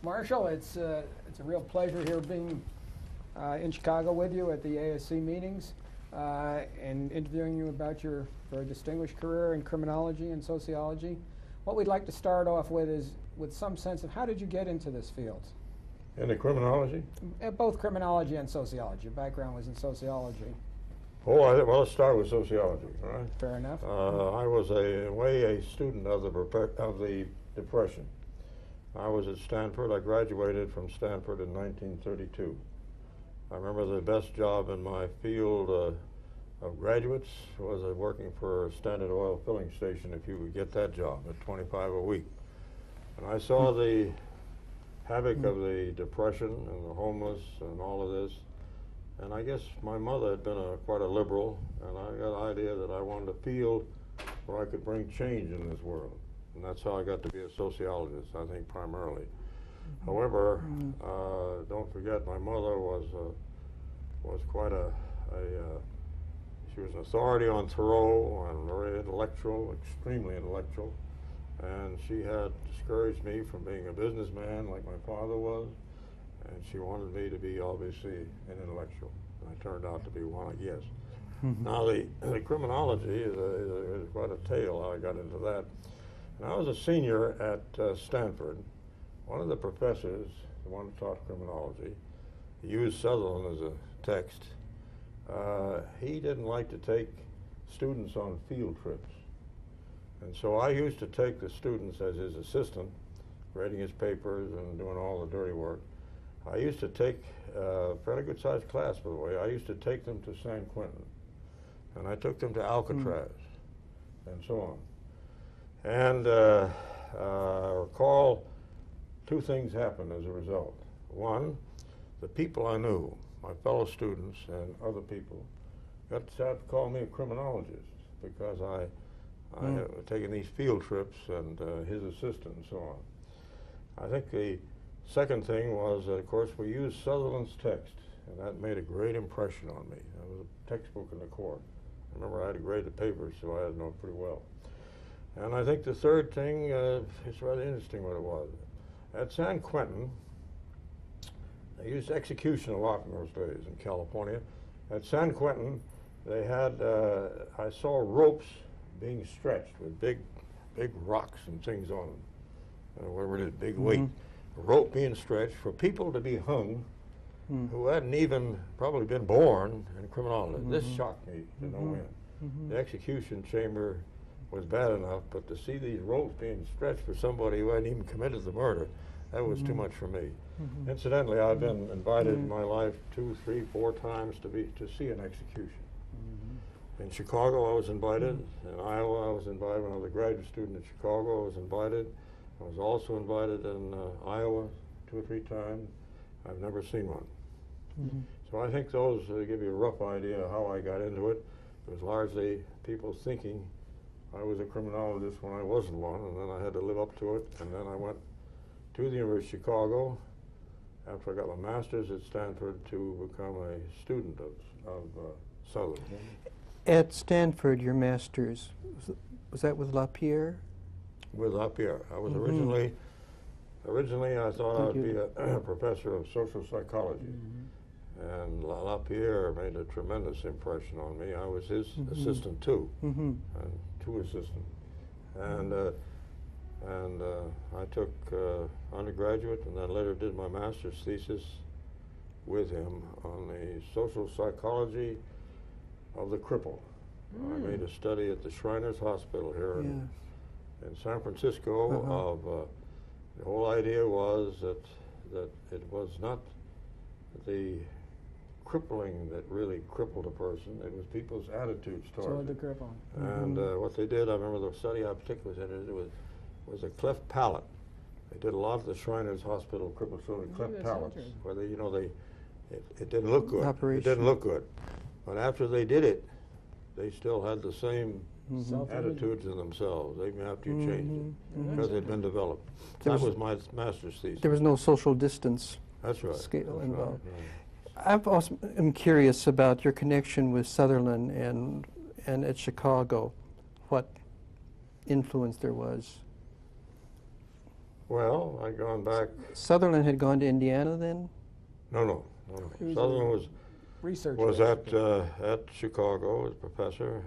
Marshall, it's a real pleasure here being in Chicago with you at the ASC meetings and interviewing you about your very distinguished career in criminology and sociology. What we'd like to start off with is with some sense of how did you get into this field? Into criminology? Both criminology and sociology. Your background was in sociology. Oh, well, let's start with sociology, all right? Fair enough. I was a student of the Depression. I was at Stanford. I graduated from Stanford in 1932. I remember the best job in my field of graduates was working for a Standard Oil filling station, if you would get that job, at $25 a week. And I saw the havoc of the Depression and the homeless and all of this. And I guess my mother had been quite a liberal, and I got the idea that I wanted a field where I could bring change in this world. And that's how I got to be a sociologist, I think, primarily. However, don't forget, my mother was quite she was an authority on Thoreau and very intellectual, extremely intellectual. And she had discouraged me from being a businessman like my father was. And she wanted me to be, obviously, an intellectual. And I turned out to be one, I guess. Now, the criminology is quite a tale how I got into that. And I was a senior at Stanford. One of the professors, the one who taught criminology, he used Sutherland as a text. He didn't like to take students on field trips. And so I used to take the students as his assistant, grading his papers and doing all the dirty work. I used to take a fairly good-sized class, by the way. I used to take them to San Quentin, and I took them to Alcatraz, and so on. And I recall two things happened as a result. One, the people I knew, my fellow students and other people, got to start to call me a criminologist because I had taken these field trips and his assistant and so on. I think the second thing was that, of course, we used Sutherland's text, and that made a great impression on me. That was a textbook in the court. I remember I had to grade the papers, so I had to know it pretty well. And I think the third thing, it's rather interesting what it was. At San Quentin, they used execution a lot in those days in California. At San Quentin, they had, I saw ropes being stretched with big rocks and things on them, whatever it is, big weight. A rope being stretched for people to be hung who hadn't even probably been born in criminology. This shocked me to no end. The execution chamber was bad enough, but to see these ropes being stretched for somebody who hadn't even committed the murder, that was too much for me. Incidentally, I've been invited in my life 2, 3, 4 times to see an execution. In Chicago, I was invited. In Iowa, I was invited. When I was a graduate student in Chicago, I was invited. I was also invited in Iowa 2 or 3 times. I've never seen one. So I think those give you a rough idea of how I got into it. It was largely people thinking I was a criminologist when I wasn't one, and then I had to live up to it. And then I went to the University of Chicago after I got my master's at Stanford to become a student of Sutherland. At Stanford, your master's, was that with LaPierre? With LaPierre. I was originally I thought I'd be a professor of social psychology. And LaPierre made a tremendous impression on me. I was his assistant too, and 2 assistants. And I took undergraduate and then later did my master's thesis with him on the social psychology of the crippled. I made a study at the Shriners Hospital here in San Francisco of the whole idea was that it was not the crippling that really crippled a person, it was people's attitudes toward the cripple. And what they did, I remember the study I particularly was in, it was a cleft palate. They did a lot of the Shriners Hospital crippled children cleft palates, where they, it didn't look good. Operation. It didn't look good. But after they did it, they still had the same attitudes in themselves, even after you changed it, because they'd been developed. That was my master's thesis. There was no social distance scale involved. I also am curious about your connection with Sutherland and at Chicago, what influence there was. Well, I'd gone back. Sutherland had gone to Indiana then? No. Sutherland was at Chicago as professor.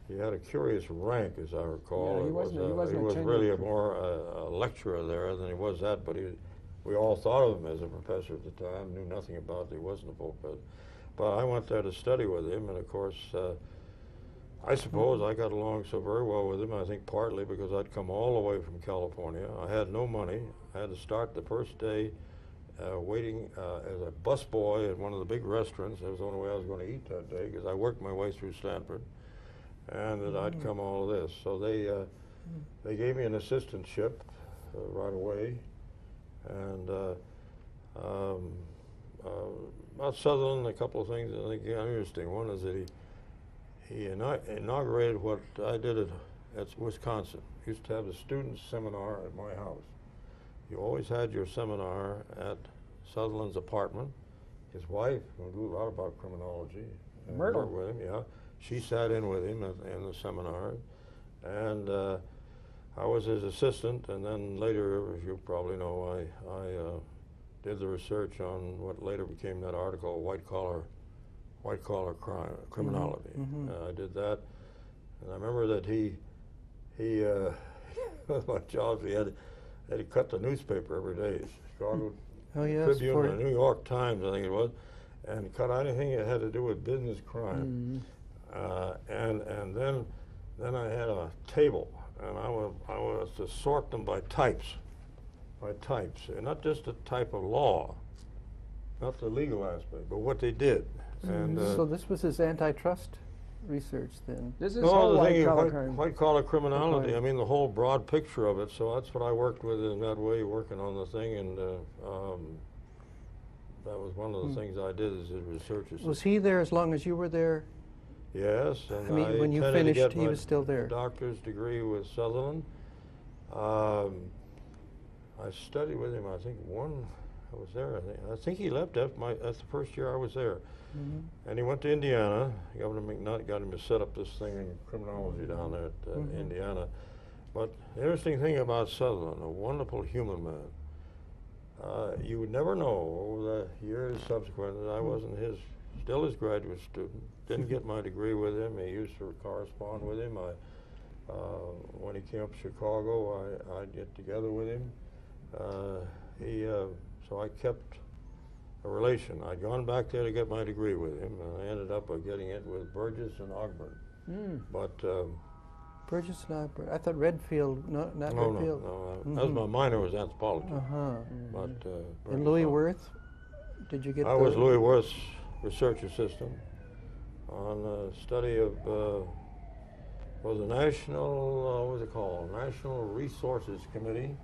He had a curious rank, as I recall. Yeah, he was really more a lecturer there than he was that, but we all thought of him as a professor at the time, knew nothing about it. He wasn't a full professor. But I went there to study with him, and of course, I suppose I got along so very well with him, I think partly because I'd come all the way from California. I had no money. I had to start the first day waiting as a busboy at one of the big restaurants. That was the only way I was going to eat that day, because I worked my way through Stanford, and that I'd come all of this. So they gave me an assistantship right away. And about Sutherland, a couple of things I think are interesting. One is that he inaugurated what I did at Wisconsin. Used to have a student seminar at my house. You always had your seminar at Sutherland's apartment. His wife, who knew a lot about criminology, Myrtle, with him, yeah, she sat in with him in the seminar, and I was his assistant. And then later, as you probably know, I did the research on what later became that article, white collar crime, criminology. I did that, and I remember that he my job, he had to cut the newspaper every day, Chicago Tribune, the New York Times, I think it was, and cut anything that had to do with business crime. And then I had a table, and I was to sort them by types, and not just the type of law, not the legal aspect, but what they did. And so this was his antitrust research then? This is white collar criminology. I mean, the whole broad picture of it. So that's what I worked with in that way, working on the thing, and that was one of the things I did as a research assistant. Was he there as long as you were there? Yes, and I mean, when you finished, he was still there. Doctor's degree with Sutherland. I studied with him. I think I was there. I think he left that's the first year I was there. And he went to Indiana. Governor McNutt got him to set up this thing in criminology down there at Indiana. But the interesting thing about Sutherland, a wonderful human man, you would never know over the years subsequent that I wasn't still his graduate student. Didn't get my degree with him. He used to correspond with him. When he came up to Chicago, I'd get together with him. So I kept a relation. I'd gone back there to get my degree with him, and I ended up getting it with Burgess and Ogburn. But Burgess and Ogburn. I thought Redfield, not Redfield. No. That was my minor was anthropology. But and Louis Wirth, did you get? I was Louis Wirth's research assistant on the study of was a national what was it called? National Resources Committee.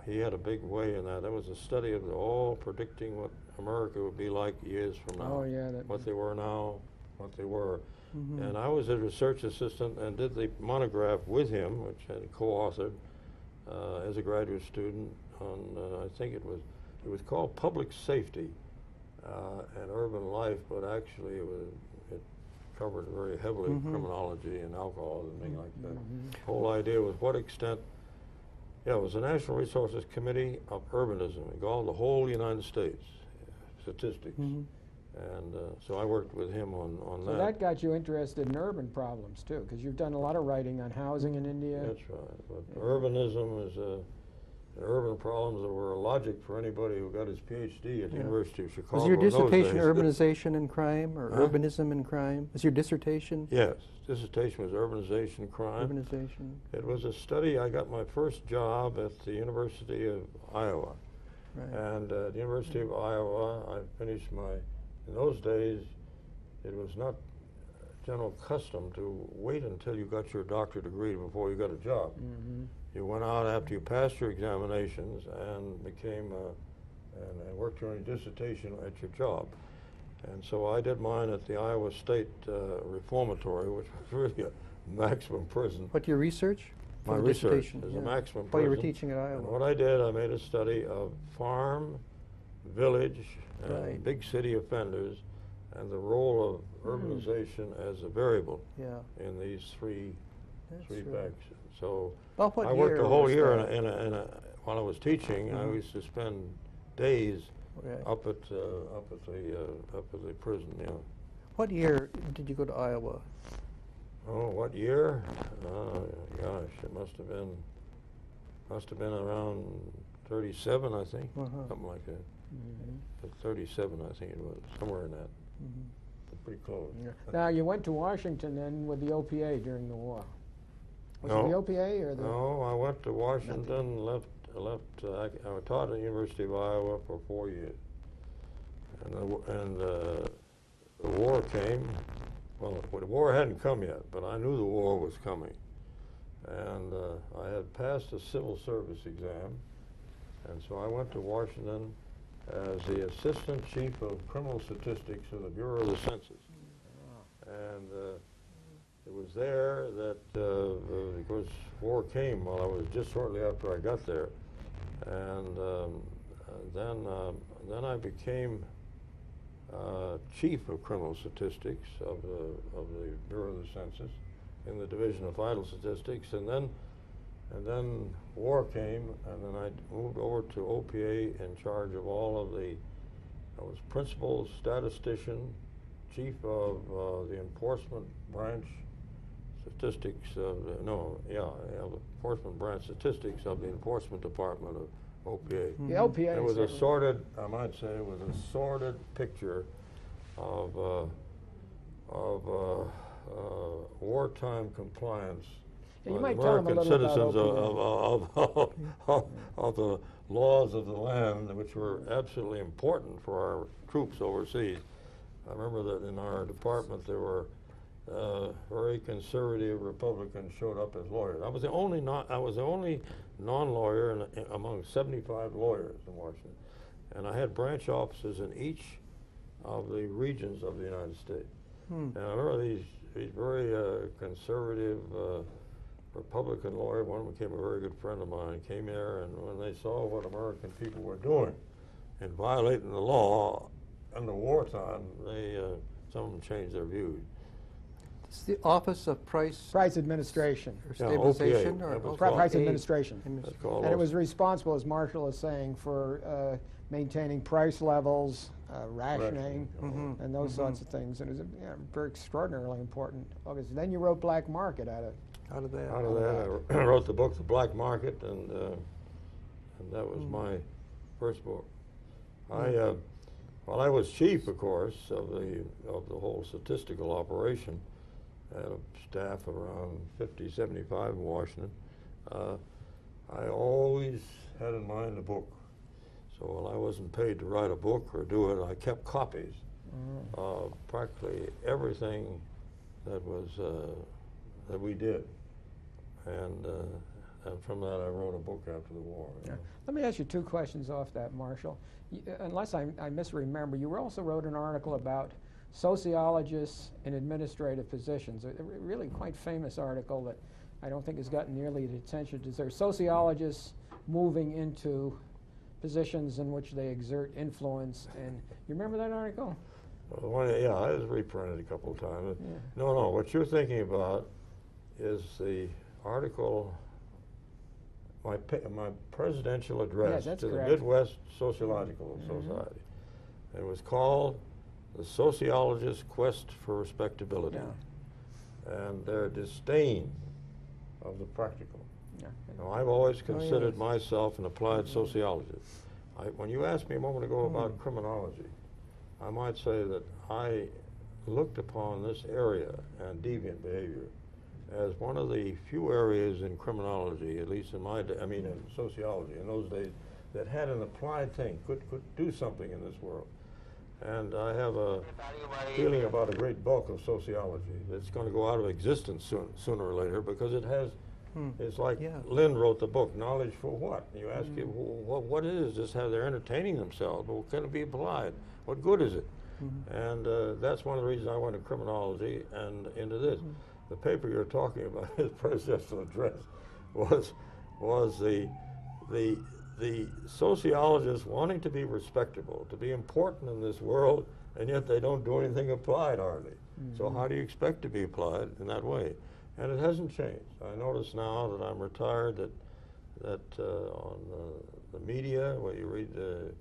He had a big way in that. That was a study of all predicting what America would be like years from now. Oh, yeah. What they were now, what they were. And I was a research assistant and did the monograph with him, which I co-authored as a graduate student on, I think it was called Public Safety and Urban Life, but actually it covered very heavily criminology and alcohol and things like that. The whole idea was what extent. Yeah, it was the National Resources Committee of Urbanism. It called the whole United States, statistics. And so I worked with him on that. So that got you interested in urban problems, too, because you've done a lot of writing on housing in India. That's right. But urbanism is urban problems that were a logic for anybody who got his PhD at the University of Chicago. Was your dissertation urbanization and crime, or urbanism and crime? Was your dissertation? Yes. Dissertation was urbanization and crime. Urbanization. It was a study. I got my first job at the University of Iowa. Right. And at the University of Iowa, I finished in those days, it was not general custom to wait until you got your doctorate degree before you got a job. You went out after you passed your examinations and became and worked on your dissertation at your job. And so I did mine at the Iowa State Reformatory, which was really a maximum prison. What, your research? My research is a maximum prison. While you were teaching at Iowa. And what I did, I made a study of farm, village, and big city offenders, and the role of urbanization as a variable in these three That's three right. packs. So About what I worked year a whole was year that? while I was teaching. I used to spend days Right. up at the prison. You know. What year did you go to Iowa? Oh, what year? Gosh, it must have been around 37, I think, something like that. But 37, I think it was, somewhere in that. Pretty close. Yeah. Now, you went to Washington then with the OPA during the war. Was No. it the OPA or the... No, I went to Washington, left. I taught at the University of Iowa for 4 years, and the war came. Well, the war hadn't come yet, but I knew the war was coming, and I had passed a civil service exam, and so I went to Washington as the Assistant Chief of Criminal Statistics of the Bureau of the Census, and it was there that, of course, war came while I was just shortly after I got there, and then I became Chief of Criminal Statistics of the Bureau of the Census in the Division of Vital Statistics, and then war came, and then I moved over to OPA in charge of all of the. I was principal statistician, chief of the enforcement branch statistics of the enforcement branch statistics of the enforcement department of OPA. The OPA It was a certainly- sordid, I might say, it was a sordid picture of wartime compliance Yeah, you by might tell them a American little about citizens OPA. of the laws of the land, which were absolutely important for our troops overseas. I remember that in our department there were very conservative Republicans showed up as lawyers. I was the only non-lawyer among 75 lawyers in Washington, and I had branch offices in each of the regions of the United States. And I remember these very conservative Republican lawyer, one of them became a very good friend of mine, came there, and when they saw what American people were doing and violating the law under wartime, some of them changed their views. It's the Office of Price Administration. or Yeah, Stabilization? OPA. Or That was Price called- Administration. That's called And it those- was responsible, as Marshall is saying, for maintaining price levels, rationing, and those sorts of things. And it was very extraordinarily important. Obviously, then you wrote Black Market out of. Out of that. Out of that, I wrote the book, The Black Market, and that was my first book. Well, I was chief, of course, of the whole statistical operation. I had a staff of around 50, 75 in Washington. I always had in mind a book. So while I wasn't paid to write a book or do it, I kept copies of practically everything that was that we did. And from that, I wrote a book after the war. Yeah. Let me ask you two questions off that, Marshall. Unless I misremember, you also wrote an article about sociologists in administrative positions, a really quite famous article that I don't think has gotten nearly the attention. Is there sociologists moving into positions in which they exert influence? And you remember that article? Well, yeah, I was reprinted a couple of times. Yeah. No, what you're thinking about is the article, my presidential address that's to correct. the Midwest Sociological Society. It was called The Sociologist's Quest for Respectability, and their disdain of the practical. Yeah. Now, I've always considered myself an applied sociologist. When you asked me a moment ago about criminology, I might say that I looked upon this area and deviant behavior as one of the few areas in criminology, at least in my day, in sociology in those days, that had an applied thing, could do something in this world. And I have a feeling about a great bulk of sociology that's going to go out of existence sooner or later, because it has, it's like Lynn wrote the book, Knowledge for What? You ask you, what is this? How they're entertaining themselves, but can it be applied? What good is it? And that's one of the reasons I went to criminology and into this. The paper you're talking about, his presidential address, was the sociologists wanting to be respectable, to be important in this world, and yet they don't do anything applied hardly. So how do you expect to be applied in that way? And it hasn't changed. I notice now that I'm retired that on the media, whether you read the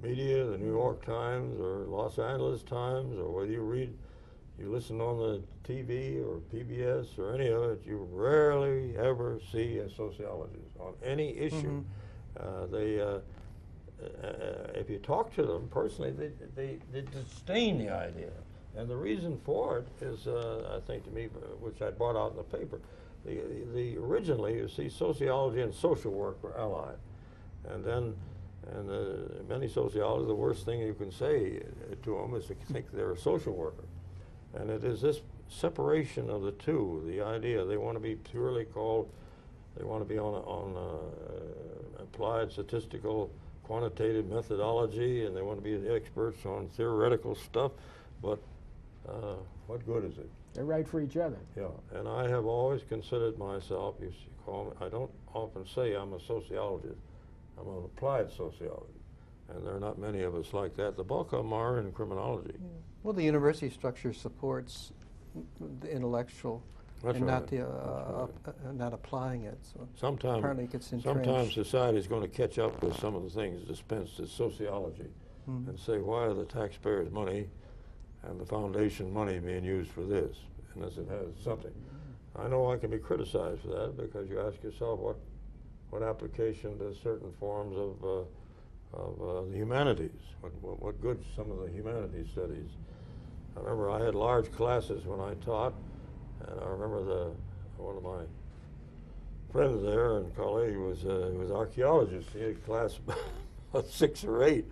media, the New York Times or Los Angeles Times, or whether you listen on the TV or PBS or any of it, you rarely ever see a sociologist on any issue. If you talk to them personally, they disdain the idea. And the reason for it is, I think to me, which I brought out in the paper, originally, you see, sociology and social work were allied. And then, many sociologists, the worst thing you can say to them is to think they're a social worker. And it is this separation of the two, the idea they want to be purely called, they want to be on applied statistical quantitative methodology, and they want to be the experts on theoretical stuff, but what good is it? They're right for each other. Yeah, and I have always considered myself, you call me, I don't often say I'm a sociologist, I'm an applied sociologist. And there are not many of us like that. The bulk of them are in criminology. Yeah. Well, the university structure supports the intellectual That's and right. not applying it. So sometimes, apparently it gets entrenched. sometimes society is going to catch up with some of the things dispensed as sociology and say, why are the taxpayers' money and the foundation money being used for this, unless it has something. I know I can be criticized for that because you ask yourself what application does certain forms of the humanities, what good some of the humanities studies. I remember I had large classes when I taught, and I remember one of my friends there and colleague was archaeologist. He had a class about 6 or 8,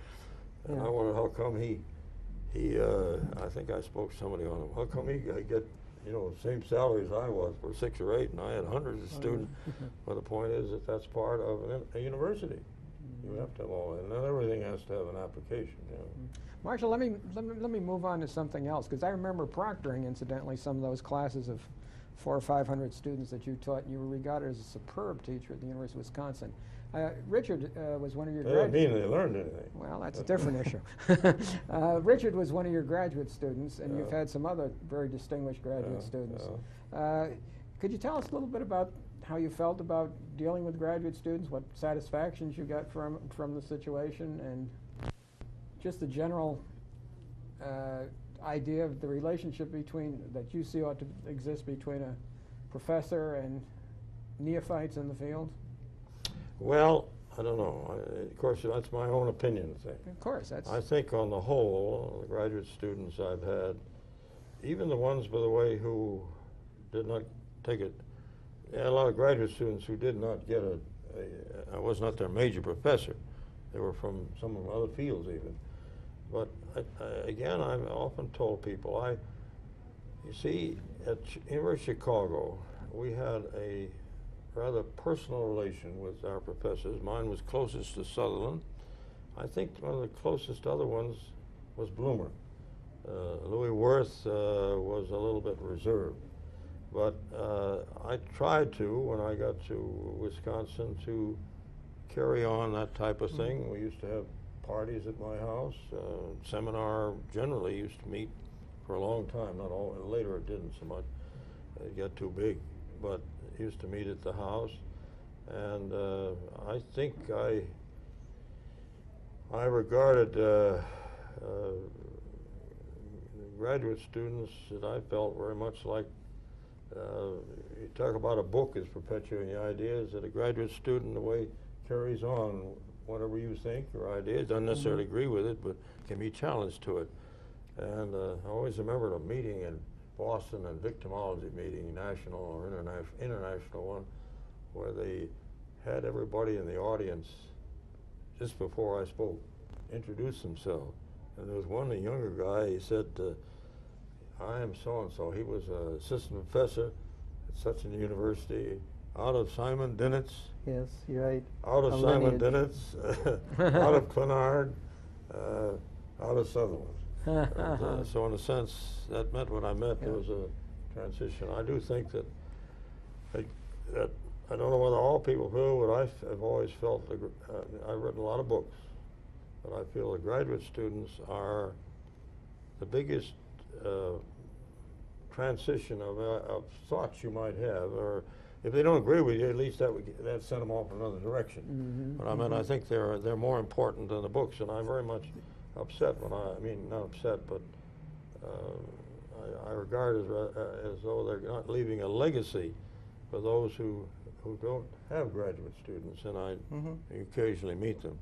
and I wondered how come he I think I spoke to somebody on him. How come he get the same salary as I was for 6 or 8, and I had hundreds of students? But the point is that that's part of a university. You have to have all that, and not everything has to have an application. Marshall, let me move on to something else, because I remember proctoring, incidentally, some of those classes of 400 or 500 students that you taught, and you were regarded as a superb teacher at the University of Wisconsin. Richard was one of your graduate. That didn't mean they learned anything. Well, that's a different issue. Richard was one of your graduate students, and you've had some other very distinguished graduate students. Could you tell us a little bit about how you felt about dealing with graduate students, what satisfactions you got from the situation, and just the general idea of the relationship that you see ought to exist between a professor and neophytes in the field? Well, I don't know. Of course, that's my own opinion thing. Of course, I think on the whole, the graduate students I've had, even the ones, by the way, who did not take it, a lot of graduate students who did not get I was not their major professor. They were from some of other fields even. But again, I've often told people, you see, at University of Chicago, we had a rather personal relation with our professors. Mine was closest to Sutherland. I think one of the closest other ones was Bloomer. Louis Wirth was a little bit reserved. But I tried to, when I got to Wisconsin, to carry on that type of thing. We used to have parties at my house. Seminar generally used to meet for a long time. Not all. Later it didn't so much. It got too big. But used to meet at the house, and I think I regarded graduate students that I felt very much like, you talk about a book as perpetuating the ideas, that a graduate student, the way carries on whatever you think or ideas, doesn't necessarily agree with it, but can be challenged to it. And I always remembered a meeting in Boston, and victimology meeting, national or international one, where they had everybody in the audience just before I spoke introduce themselves. And there was one, a younger guy, he said, I am so-and-so. He was an assistant professor at such a university, out of Simon Dinnett's. Yes, you're right. Out of Simon Dinnett's, out of Clinard, out of Sutherland. And, so in a sense, that meant what I meant. There was a transition. I do think that I don't know whether all people feel, but I've always felt, I've written a lot of books, but I feel the graduate students are the biggest transition of thoughts you might have, or if they don't agree with you, at least that sent them off in another direction. But I mean, I think they're more important than the books, and I'm very much upset when I mean, not upset, but I regard it as though they're not leaving a legacy for those who don't have graduate students, and I occasionally meet them.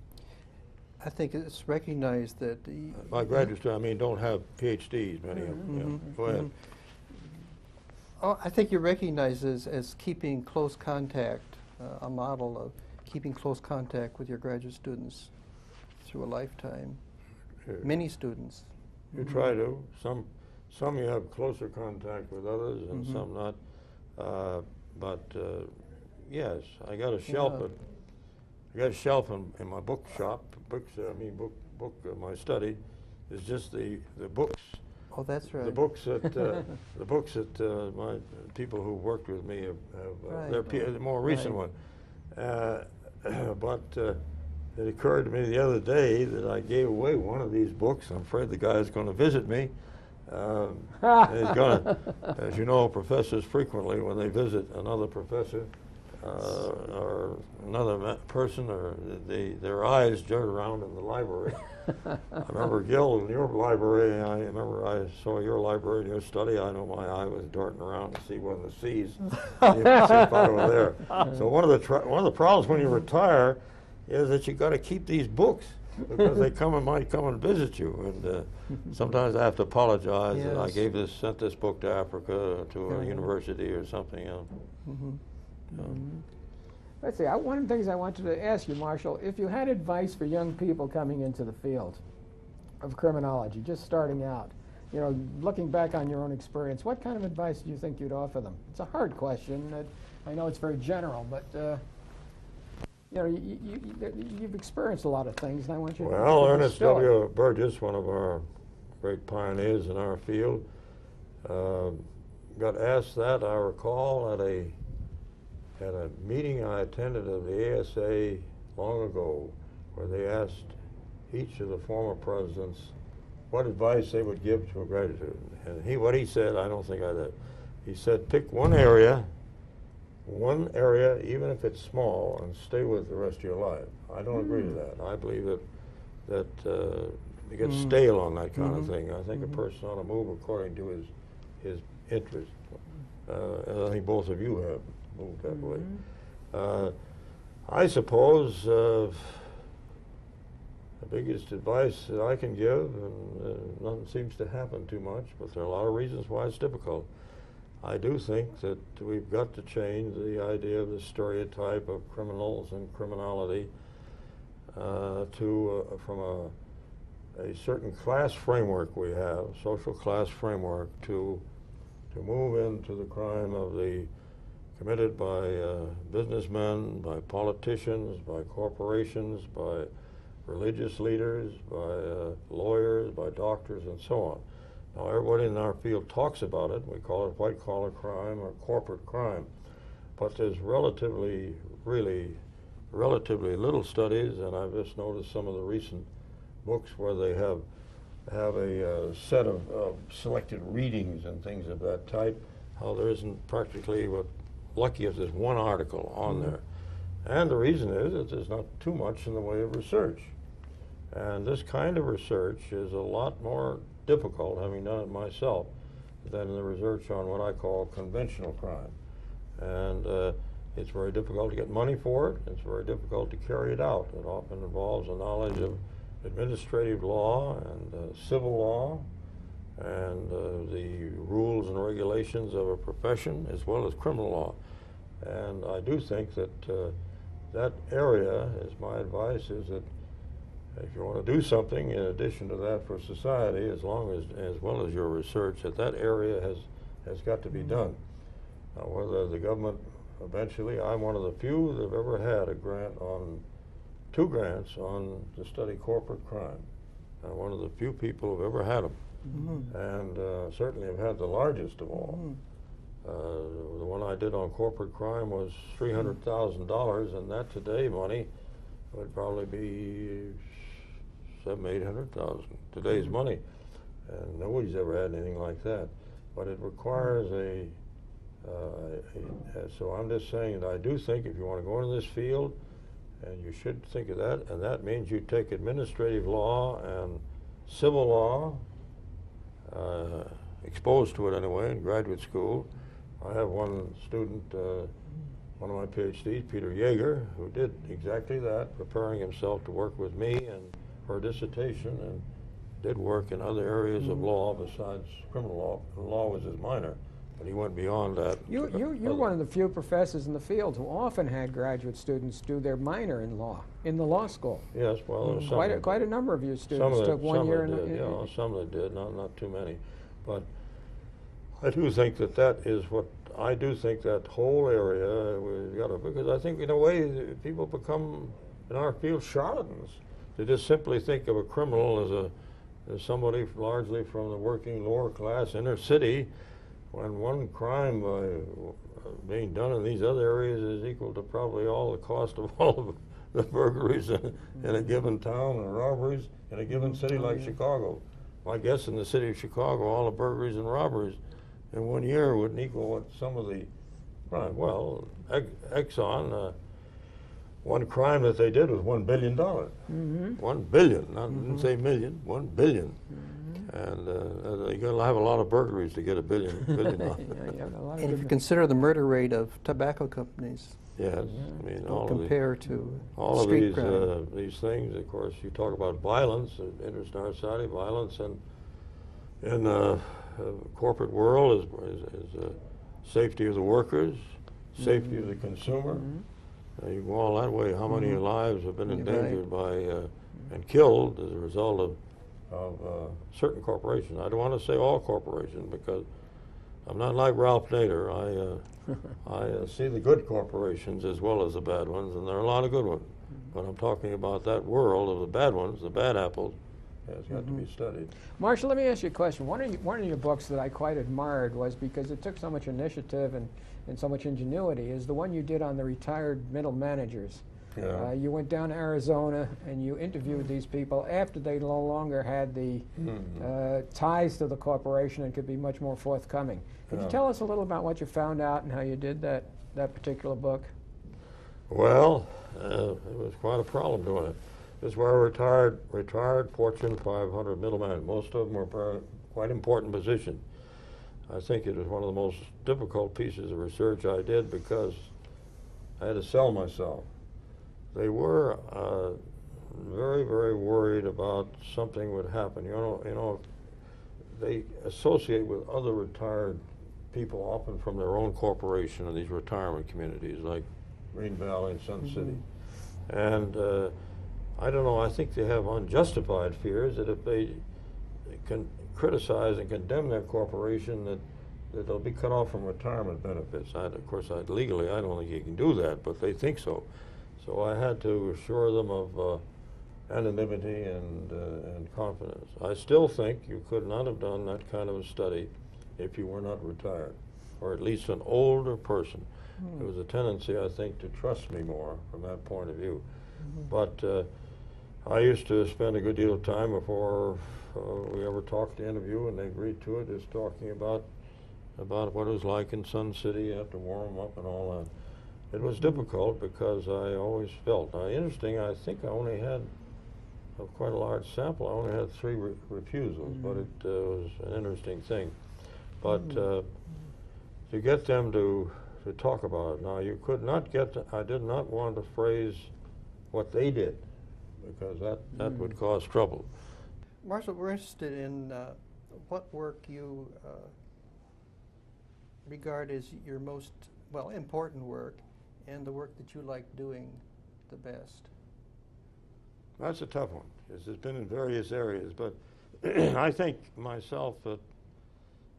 I think it's recognized that By graduate students, I mean don't have PhDs, many of them. Yeah. Go ahead. Oh, I think you recognize as keeping close contact, a model of keeping close contact with your graduate students through a lifetime. Many students. You try to. Some you have closer contact with others, and some not. Yes, I got a shelf. I got a shelf in my bookshop. My study is just the books. Oh, that's right. The books that my people who worked with me have the more recent one. But it occurred to me the other day that I gave away one of these books. I'm afraid the guy is going to visit me. He's going to, as you know, professors frequently, when they visit another professor or another person, or their eyes jut around in the library. I remember, Gil, in your library, I remember I saw your library in your study. I know my eye was darting around to see one of the C's. See if I was there. So one of the problems when you retire is that you got to keep these books, because they might come and visit you, and sometimes I have to apologize that I sent this book to Africa to a university or something else. Let's see, one of the things I wanted to ask you, Marshall, if you had advice for young people coming into the field of criminology, just starting out, looking back on your own experience, what kind of advice do you think you'd offer them? It's a hard question. I know it's very general, but you've experienced a lot of things, and I want you to. Well, Ernest W. Burgess, one of our great pioneers in our field, got asked that, I recall, at a meeting I attended of the ASA long ago, where they asked each of the former presidents what advice they would give to a graduate student. And what he said, I don't think I did. He said, pick one area, even if it's small, and stay with it the rest of your life. I don't agree to that. I believe that you get stale on that kind of thing. I think a person ought to move according to his interest. And I think both of you have moved that way. I suppose the biggest advice that I can give, and nothing seems to happen too much, but there are a lot of reasons why it's difficult. I do think that we've got to change the idea of the stereotype of criminals and criminality from a certain class framework we have, social class framework, to move into the crime committed by businessmen, by politicians, by corporations, by religious leaders, by lawyers, by doctors, and so on. Now, everybody in our field talks about it. We call it white-collar crime or corporate crime. But there's relatively little studies, and I've just noticed some of the recent books where they have a set of selected readings and things of that type, how there isn't practically, lucky if there's one article on there. And the reason is that there's not too much in the way of research. And this kind of research is a lot more difficult, having done it myself, than the research on what I call conventional crime. And it's very difficult to get money for it. It's very difficult to carry it out. It often involves a knowledge of administrative law and civil law and the rules and regulations of a profession, as well as criminal law. And I do think that that area, as my advice, is that if you want to do something in addition to that for society, as well as your research, that area has got to be done. Now, whether the government eventually, I'm one of the few that have ever had two grants on to study corporate crime. I'm one of the few people who've ever had them, and certainly have had the largest of all. The one I did on corporate crime was $300,000, and that today money would probably be $700,000, $800,000 today's money, and nobody's ever had anything like that. but it requires so I'm just saying that I do think if you want to go into this field, and you should think of that, and that means you take administrative law and civil law, exposed to it anyway in graduate school. I have one student, one of my PhDs, Peter Yeager, who did exactly that, preparing himself to work with me and for a dissertation, and did work in other areas of law besides criminal law. Law was his minor, but he went beyond that. You're one of the few professors in the field who often had graduate students do their minor in the law school. Yes, well, there's some quite a number of your students took 1 year. Some that did, not too many, but I do think that is what I do think that whole area we've got to, because I think in a way people become in our field charlatans. They just simply think of a criminal as somebody largely from the working lower class inner city, when one crime being done in these other areas is equal to probably all the cost of all of the burglaries in a given town and robberies in a given city like Chicago. My guess in the city of Chicago, all the burglaries and robberies in 1 year wouldn't equal what some of the, Exxon, one crime that they did was $1 billion. 1 billion, didn't say million, 1 billion. And you're going to have a lot of burglaries to get a billion And if you consider the murder rate of tobacco companies, yes, I mean, compare to all of street these things. Of course, you talk about violence, interest in our society, violence, and in the corporate world is safety of the workers, safety of the consumer. You go all that way. How many lives have been endangered by and killed as a result of certain corporations? I don't want to say all corporations, because I'm not like Ralph Nader. I see the good corporations as well as the bad ones, and there are a lot of good ones. But I'm talking about that world of the bad ones, the bad apples, has got to be studied. Marshall, let me ask you a question. One of your books that I quite admired was, because it took so much initiative and so much ingenuity, is the one you did on the retired middle managers. Yeah. You went down to Arizona and you interviewed these people after they no longer had the ties to the corporation and could be much more forthcoming. Could you tell us a little about what you found out and how you did that particular book? Well, it was quite a problem doing it. This is where retired Fortune 500 middlemen. Most of them were quite important positions. I think it was one of the most difficult pieces of research I did, because I had to sell myself. They were very, very worried about something would happen. You know, they associate with other retired people, often from their own corporation, in these retirement communities like Green Valley and Sun City. And I don't know, I think they have unjustified fears that if they can criticize and condemn their corporation, that they'll be cut off from retirement benefits. Of course, legally, I don't think you can do that, but they think so. So I had to assure them of anonymity and confidence. I still think you could not have done that kind of a study if you were not retired, or at least an older person. There was a tendency, I think, to trust me more from that point of view. But I used to spend a good deal of time before we ever talked to interview, and they agreed to it, just talking about what it was like in Sun City. You have to warm them up and all that. It was difficult because I always felt. Now, interesting, I think I only had quite a large sample. I only had 3 refusals, but it was an interesting thing. But to get them to talk about it. Now, you could not I did not want to phrase what they did, because that would cause trouble. Marshall, we're interested in what work you regard as your most, important work, and the work that you like doing the best. That's a tough one. It's been in various areas, but I think myself that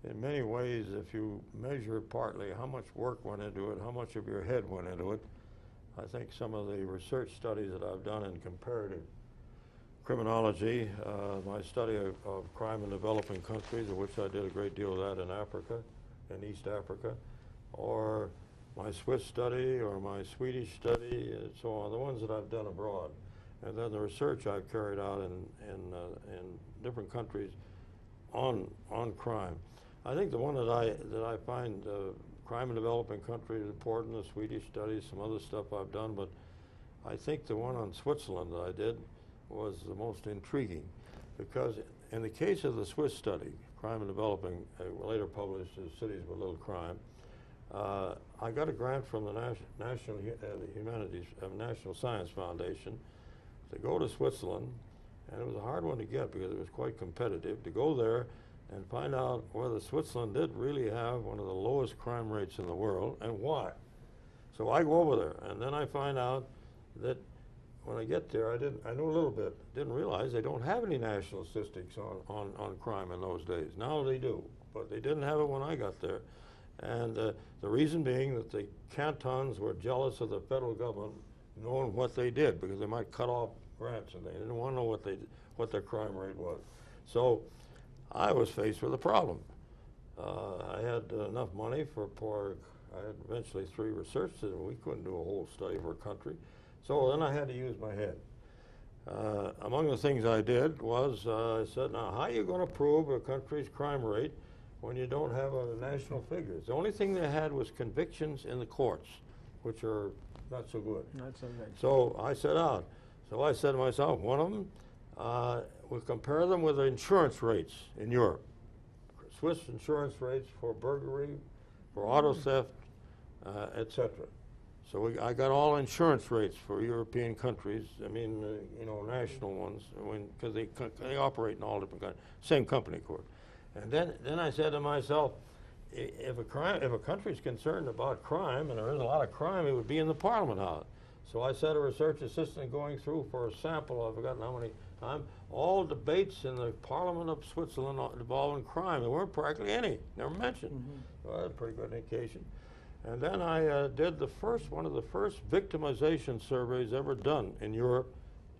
in many ways, if you measure partly how much work went into it, how much of your head went into it, I think some of the research studies that I've done in comparative criminology, my study of crime in developing countries, of which I did a great deal of that in Africa, in East Africa, or my Swiss study or my Swedish study, and so on, the ones that I've done abroad. And then the research I've carried out in different countries on crime. I think the one that I find crime in developing countries important, the Swedish studies, some other stuff I've done, but I think the one on Switzerland that I did was the most intriguing, because in the case of the Swiss study, crime in developing, later published as Cities with Little Crime, I got a grant from the National Science Foundation to go to Switzerland, and it was a hard one to get because it was quite competitive, to go there and find out whether Switzerland did really have one of the lowest crime rates in the world, and why. So I go over there, and then I find out that when I get there, I knew a little bit, didn't realize they don't have any national statistics on crime in those days. Now they do, but they didn't have it when I got there. And the reason being that the cantons were jealous of the federal government knowing what they did, because they might cut off grants, and they didn't want to know what their crime rate was. So I was faced with a problem. I had enough money I had eventually 3 research students. We couldn't do a whole study for a country. So then I had to use my head. Among the things I did was I said, now how are you going to prove a country's crime rate when you don't have a national figures? The only thing they had was convictions in the courts, which are not so good. Not so good. So I set out. So I said to myself, one of them, we'll compare them with the insurance rates in Europe. Swiss insurance rates for burglary, for auto theft, etc. So I got all insurance rates for European countries. I mean, national ones, because they operate in all different countries. Same company, of course. And then I said to myself, if a country is concerned about crime, and there is a lot of crime, it would be in the Parliament House. So I set a research assistant going through for a sample, I've forgotten how many times, all debates in the Parliament of Switzerland involving crime. There weren't practically any, never mentioned. Mm-hmm. Well, that's a pretty good indication. And then I did one of the first victimization surveys ever done in Europe,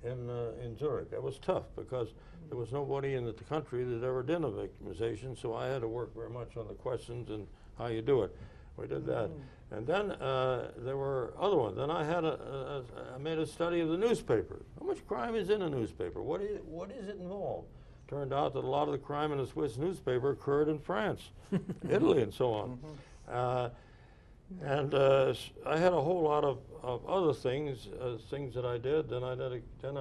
in Zurich. That was tough because there was nobody in the country that ever did a victimization, so I had to work very much on the questions and how you do it. We did that. And then there were other ones. Then I made a study of the newspapers. How much crime is in a newspaper? What is it involved? Turned out that a lot of the crime in a Swiss newspaper occurred in France, Italy, and so on. And I had a whole lot of other things that I did. Then I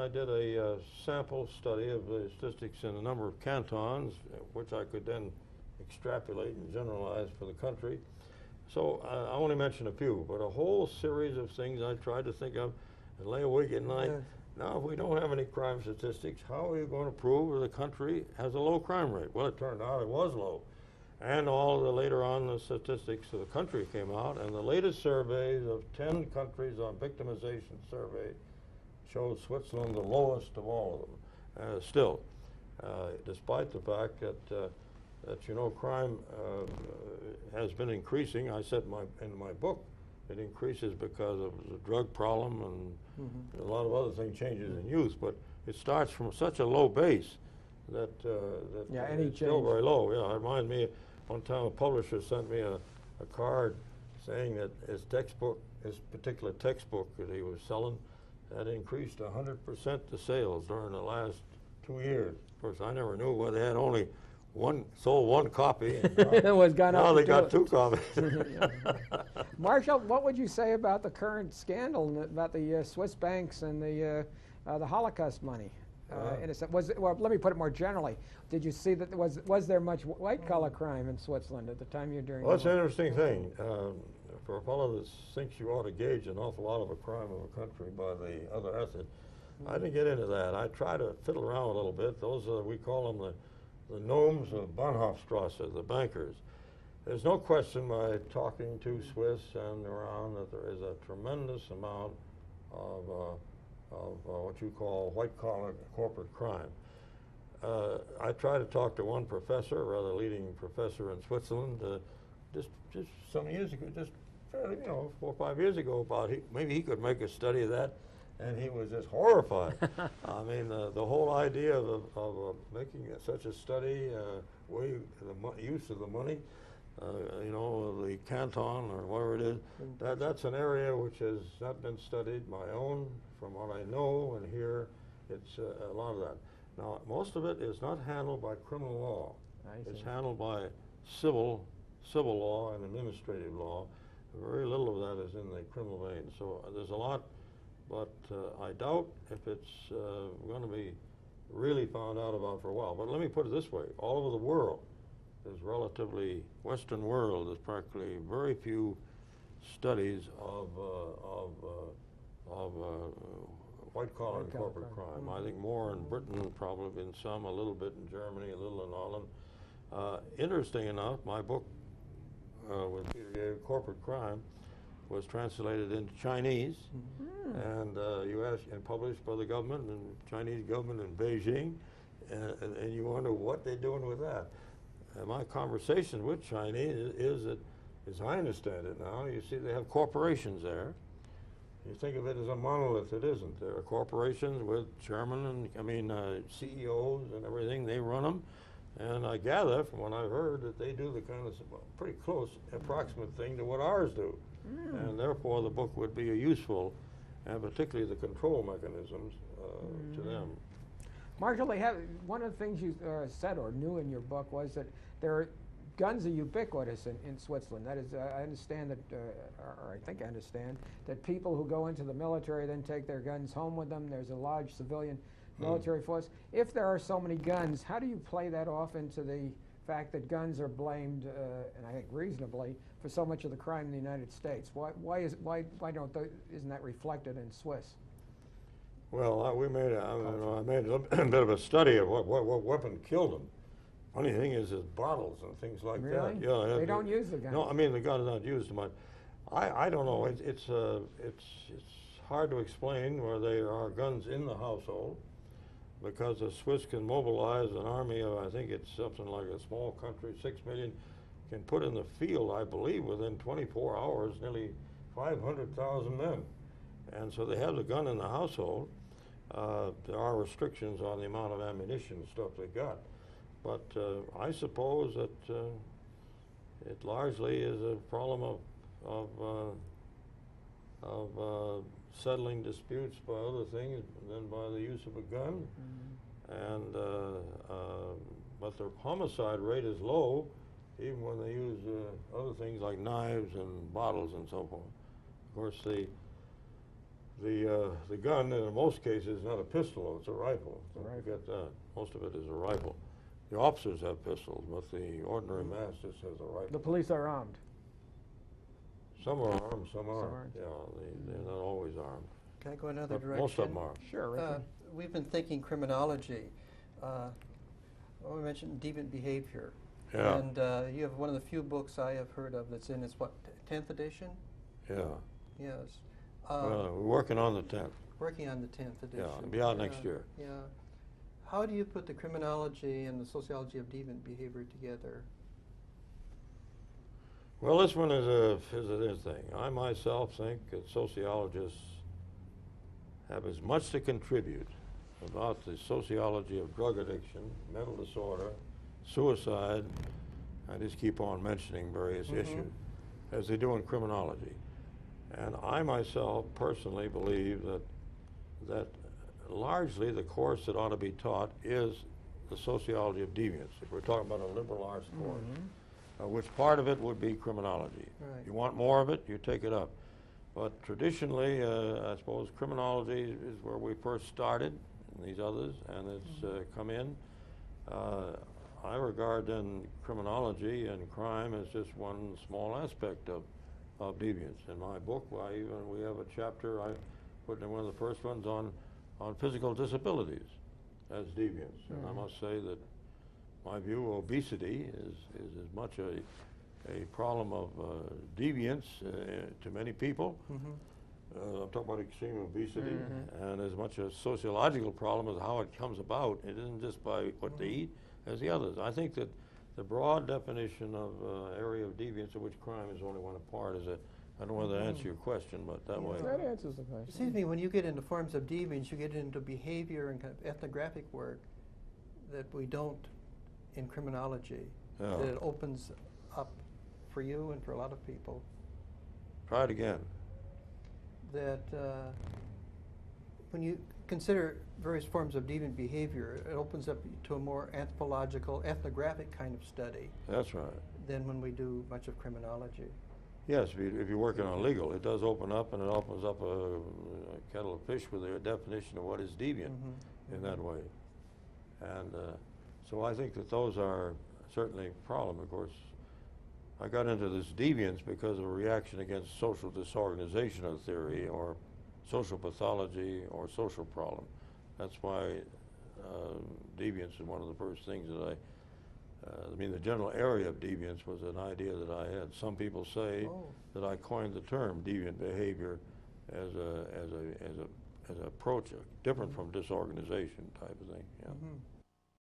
did a sample study of the statistics in a number of cantons, which I could then extrapolate and generalize for the country. So I only mention a few, but a whole series of things I tried to think of and lay awake at night. Yes. Now, if we don't have any crime statistics, how are you going to prove that the country has a low crime rate? Well, it turned out it was low. And later on, the statistics of the country came out, and the latest surveys of 10 countries on victimization survey showed Switzerland the lowest of all of them, still, despite the fact that crime has been increasing. I said in my book, it increases because of the drug problem and a lot of other things, changes in youth, but it starts from such a low base that it's still very low. Yeah, it reminds me, one time a publisher sent me a card saying that his particular textbook that he was selling had increased 100% the sales during the last 2 years. Of course, I never knew whether they had only sold one copy. And it was gone now up they got 2 copies. Marshall, what would you say about the current scandal about the Swiss banks and the Holocaust money? Well, let me put it more generally. Did you see that was there much white-collar crime in Switzerland at the time you're doing? Well, that's an interesting thing. For a fellow that thinks you ought to gauge an awful lot of a crime of a country by the other method, I didn't get into that. I try to fiddle around a little bit. Those we call them the gnomes of Bahnhofstrasse, the bankers. There's no question by talking to Swiss and around that there is a tremendous amount of what you call white-collar corporate crime. I tried to talk to one professor, a rather leading professor in Switzerland, just some years ago, just 4 or 5 years ago, about maybe he could make a study of that, and he was just horrified. I mean, the whole idea of making such a study, the use of the money, the canton or whatever it is, that's an area which has not been studied. My own, from what I know and hear, it's a lot of that. Now, most of it is not handled by criminal law. It's handled by civil law and administrative law. Very little of that is in the criminal vein. So there's a lot, but I doubt if it's going to be really found out about for a while. But let me put it this way: all over the world, there's relatively Western world. There's practically very few studies of white-collar and corporate crime. I think more in Britain, probably been some, a little bit in Germany, a little in Holland. Interesting enough, my book with Peter gave, Corporate Crime, was translated into Chinese and and published by the government and Chinese government in Beijing, and you wonder what they're doing with that. And my conversation with Chinese is that, as I understand it now, you see they have corporations there. You think of it as a monolith. It isn't. There are corporations with chairman and CEOs and everything. They run them, and I gather from what I've heard that they do the kind of pretty close, approximate thing to what ours do, and therefore the book would be useful, and particularly the control mechanisms to them. Marshall, one of the things you said or knew in your book was that guns are ubiquitous in Switzerland. That is, I understand that, or I think I understand, that people who go into the military then take their guns home with them. There's a large civilian military force. If there are so many guns, how do you play that off into the fact that guns are blamed, and I think reasonably, for so much of the crime in the United States? Isn't that reflected in Swiss? Well, I made a bit of a study of what weapon killed them. Funny thing is bottles and things like really? that. Yeah, they don't use the gun. No, I mean the gun is not used much. I don't know. It's hard to explain where there are guns in the household, because the Swiss can mobilize an army of, I think it's something like a small country, 6 million, can put in the field, I believe, within 24 hours, nearly 500,000 men. And so they have the gun in the household. There are restrictions on the amount of ammunition and stuff they got. But I suppose that it largely is a problem of settling disputes by other things than by the use of a gun. And but their homicide rate is low, even when they use other things like knives and bottles and so forth. Of course, the gun in most cases is not a pistol; it's a rifle. Don't forget that. Most of it is a rifle. The officers have pistols, but the ordinary mass just has a rifle. The police are armed. Some are armed, some aren't. aren't. Yeah, they're not always armed. Can I go another But direction? most of them are. Sure, Richard. We've been thinking criminology. We mentioned deviant behavior. Yeah. And you have one of the few books I have heard of that's in its, 10th edition? Yeah. Yes. We're working on the 10th. Working on the 10th edition. Yeah, it'll be out next year. Yeah. How do you put the criminology and the sociology of deviant behavior together? Well, this one is a thing. I myself think that sociologists have as much to contribute about the sociology of drug addiction, mental disorder, suicide, I just keep on mentioning various issues, as they do in criminology. And I myself personally believe that largely the course that ought to be taught is the sociology of deviance. If we're talking about a liberal arts course, which part of it would be criminology. Right. You want more of it, you take it up. But traditionally, I suppose criminology is where we first started, and these others, and it's come in. I regard then criminology and crime as just one small aspect of deviance. In my book, we have a chapter I put in one of the first ones on physical disabilities as deviance. And I must say that my view, obesity is as much a problem of deviance to many people. I'm talking about extreme obesity, and as much a sociological problem as how it comes about. It isn't just by what they eat as the others. I think that the broad definition of area of deviance of which crime is only one part is I don't know whether to answer your question, but that way. That answers the question. It seems to me when you get into forms of deviance, you get into behavior and kind of ethnographic work that we don't in criminology. Yeah. That it opens up for you and for a lot of people. Try it again. That when you consider various forms of deviant behavior, it opens up to a more anthropological, ethnographic kind of study That's right. than when we do much of criminology. Yes, if you're working on legal, it does open up, and it opens up a kettle of fish with a definition of what is deviant in that way. And so I think that those are certainly a problem. Of course, I got into this deviance because of a reaction against social disorganization of theory, or social pathology, or social problem. That's why deviance is one of the first things that I mean, the general area of deviance was an idea that I had. Some people say that I coined the term deviant behavior as an approach different from disorganization type of thing. Yeah.